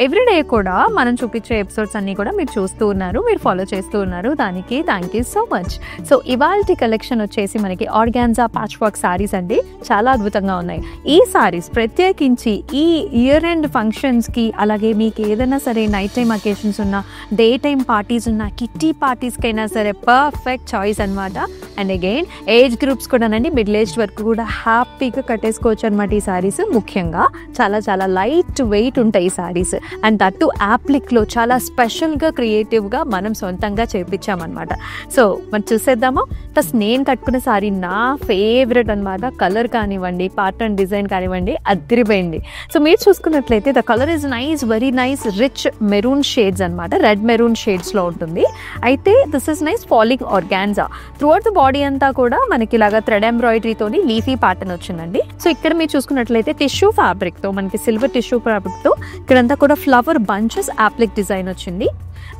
Everyday కూడా మనం చూపించే ఎపిసోడ్స్ అన్నీ కూడా మీరు చూస్తూ ఉన్నారు, మీరు ఫాలో చేస్తూ ఉన్నారు. దానికి thank you so much. So ఇవాల్టి కలెక్షన్ వచ్చేసి మనకి ఆర్గాన్జా ప్యాచ్ వర్క్ సారీస్ అండి. చాలా అద్భుతంగా ఉన్నాయి ఈ సారీస్. ప్రత్యేకించి ఈ ఇయర్ ఎండ్ ఫంక్షన్స్కి, అలాగే మీకు ఏదైనా సరే నైట్ టైం అకేషన్స్ ఉన్నా, డే టైం పార్టీస్ ఉన్నా, కిట్టి పార్టీస్కైనా సరే పర్ఫెక్ట్ చాయిస్ అనమాట. అండ్ అగైన్ ఏజ్ గ్రూప్స్ కూడానండి, మిడిల్ ఏజ్ వరకు కూడా హ్యాపీగా కట్టేసుకోవచ్చు అనమాట. ఈ సారీస్ ముఖ్యంగా చాలా చాలా లైట్ వెయిట్ ఉంటాయి ఈ సారీస్. అండ్ దట్టు యాప్లిక్లో చాలా స్పెషల్గా క్రియేటివ్గా మనం సొంతంగా చేపించామన్నమాట. సో మనం చూసేద్దామా. ప్లస్ నేను కట్టుకున్న సారీ నా ఫేవరెట్ అనమాట. కలర్ కానివ్వండి, ప్యాటర్న్ డిజైన్ కానివ్వండి, అదిరిపోయింది. సో మీరు చూసుకున్నట్లయితే the colour is nice, very nice rich maroon shades అనమాట. రెడ్ మెరూన్ షేడ్స్లో ఉంటుంది. అయితే this is nice falling organza. Throughout the body అంతా కూడా మనకి ఇలాగా థ్రెడ్ ఎంబ్రాయిడరీతోని లీఫీ ప్యాటర్న్ వచ్చిందండి. సో ఇక్కడ మీరు చూసుకున్నట్లయితే టిష్యూ ఫ్యాబ్రిక్తో, మనకి సిల్వర్ టిష్యూ ఫ్యాబ్రిక్తో ఇక్కడంతా కూడా ఫ్లవర్ బంచెస్ యాప్లిక్ డిజైన్ వచ్చింది.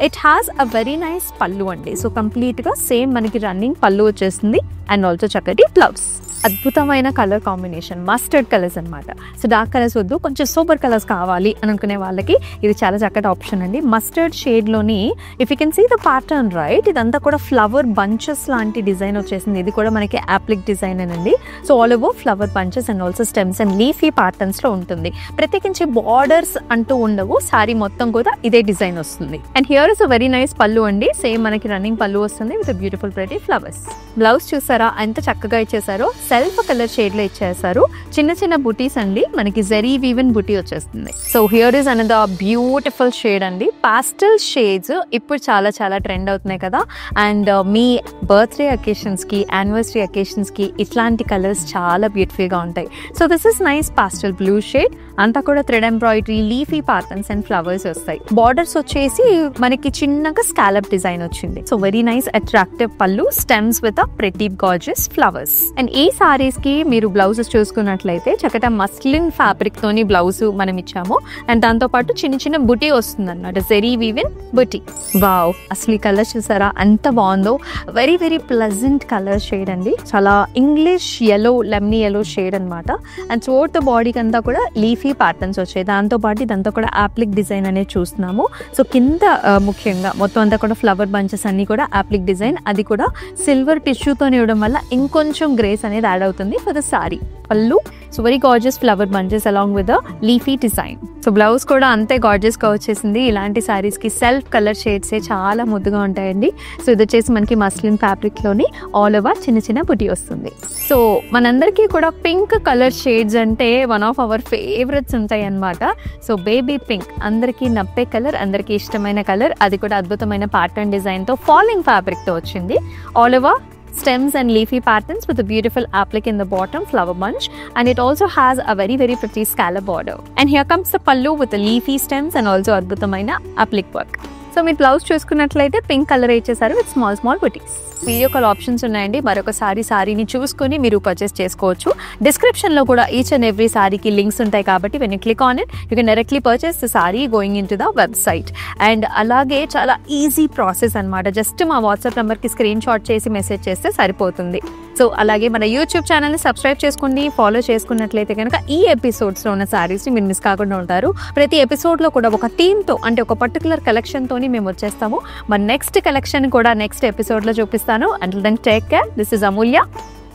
It has a very nice పళ్ళు అండి. సో కంప్లీట్గా సేమ్ మనకి రన్నింగ్ పళ్ళు వచ్చేస్తుంది. అండ్ ఆల్సో చక్కటి బ్లౌజ్. అద్భుతమైన కలర్ కాంబినేషన్, మస్టర్డ్ కలర్స్ అనమాట. సో డార్క్ కలర్స్ వద్దు, కొంచెం సూపర్ కలర్స్ కావాలి అని అనుకునే వాళ్ళకి ఇది చాలా చక్కటి ఆప్షన్ అండి. మస్టర్డ్ షేడ్లోని if you can see the pattern right, ఇదంతా కూడా ఫ్లవర్ బంచెస్ లాంటి డిజైన్ వచ్చేసింది. ఇది కూడా మనకి యాప్లిక్ డిజైన్ అండి. So all over flower bunches and also stems and leafy ప్యాటర్న్స్లో ఉంటుంది. ప్రత్యేకించి బార్డర్స్ అంటూ ఉండవు, శారీ మొత్తం కూడా ఇదే డిజైన్ వస్తుంది. And here is a very nice పళ్ళు అండి. సేమ్ మనకి రన్నింగ్ పళ్ళు వస్తుంది with beautiful pretty flowers. Blouse చూసారా ఎంత చక్కగా ఇచ్చేసారో, సెల్ఫ్ కలర్ షేడ్ లో ఇచ్చేసారు. చిన్న చిన్న బుటీస్ అండి, మనకి జెరీ వీవెన్ బుటీ వచ్చేస్తుంది. So here is another beautiful shade అండి. పాస్టల్ షేడ్స్ ఇప్పుడు చాలా చాలా ట్రెండ్ అవుతున్నాయి కదా. అండ్ మీ బర్త్డే అకేషన్స్ కి, యానివర్సరీ అకేషన్స్ కి ఇట్లాంటి కలర్స్ చాలా బ్యూటిఫుల్ గా ఉంటాయి. So this is nice pastel blue shade. అంతా కూడా thread embroidery, leafy patterns and flowers వస్తాయి. బార్డర్స్ వచ్చేసి మనకి చిన్నగా స్కాలప్ డిజైన్ వచ్చింది. So very nice attractive pallu, stems with a pretty gorgeous flowers. And ఈ సారీస్ కి మీరు బ్లౌజెస్ చూసుకున్నట్లయితే చక్కట మస్లిన్ ఫ్యాబ్రిక్ తోని బ్లౌజ్ మనం ఇచ్చాము. అండ్ దాంతో పాటు చిన్న చిన్న బుటీ వస్తుంది అన్నమాట, జెరీ వీవెన్ బుటీ. వావ్, అసలు ఈ కలర్ చూసారా ఎంత బాగుందో. Very very pleasant colour shade అండి. చాలా English yellow, lemony yellow shade అనమాట. అండ్ త్రూఅవుట్ ద బాడీకి అంతా కూడా లీఫీ ప్యాటర్న్స్ వచ్చాయి. దాంతో పాటు ఇదంతా కూడా యాప్లిక్ డిజైన్ అనేది చూస్తున్నాము. సో కింద ముఖ్యంగా మొత్తం అంతా కూడా ఫ్లవర్ బంచెస్ అన్ని కూడా యాప్లిక్ డిజైన్, అది కూడా సిల్వర్ టిష్యూతో ఇవ్వడం వల్ల ఇంకొంచెం గ్రేస్ అనేది యాడ్ అవుతుంది ఫర్ ద సారీ. పళ్ళు so very gorgeous flower bunches along with the leafy design. So blouse కూడా అంతే గార్జియస్ గా వచ్చేసింది. ఇలాంటి సారీస్ కి సెల్ఫ్ కలర్ షేడ్సే చాలా ముద్దుగా ఉంటాయండి. సో ఇది వచ్చేసి మనకి మస్లిన్ ఫ్యాబ్రిక్ లోని ఆల్ ఓవర్ చిన్న చిన్న బుటీ వస్తుంది. సో మనందరికీ కూడా పింక్ కలర్ షేడ్స్ అంటే వన్ ఆఫ్ అవర్ ఫేవరెట్స్ ఉంటాయి అన్నమాట. సో బేబీ పింక్ అందరికీ నప్పే కలర్, అందరికీ ఇష్టమైన కలర్. అది కూడా అద్భుతమైన ప్యాటర్న్ డిజైన్ తో ఫాలింగ్ ఫ్యాబ్రిక్ తో వచ్చింది. All over stems and leafy patterns with a beautiful applique in the bottom, flower bunch, and it also has a very very pretty scallop border. And here comes the pallu with the leafy stems and also adbhutamaina applique work. So మీరు blouse చూసుకున్నట్లయితే pink colour ఇచ్చేసారు with small small buttis. Video call options ఉన్నాయండి. మరొకసారి సారీని చూసుకొని మీరు purchase చేసుకోవచ్చు. డిస్క్రిప్షన్లో కూడా ఈచ్ అండ్ ఎవ్రీ సారీకి లింక్స్ ఉంటాయి కాబట్టి when you click on it you can directly purchase the sorry going in to the website. And అలాగే చాలా ఈజీ ప్రాసెస్ అనమాట. జస్ట్ మా వాట్సాప్ నెంబర్కి స్క్రీన్ షాట్ చేసి మెసేజ్ చేస్తే సరిపోతుంది. సో అలాగే మన యూట్యూబ్ ఛానల్ని సబ్స్క్రైబ్ చేసుకోండి, ఫాలో చేసుకున్నట్లయితే కనుక ఈ ఎపిసోడ్స్లో ఉన్న సారీస్ని మీరు మిస్ కాకుండా ఉంటారు. ప్రతి ఎపిసోడ్లో కూడా ఒక థీమ్తో, అంటే ఒక పర్టికులర్ కలెక్షన్తో మేము వచ్చేస్తాము. మన నెక్స్ట్ కలెక్షన్ కూడా నెక్స్ట్ ఎపిసోడ్లో చూపిస్తాను. Until then, take care. This is Amulya.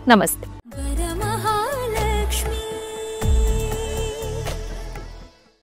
Namaste.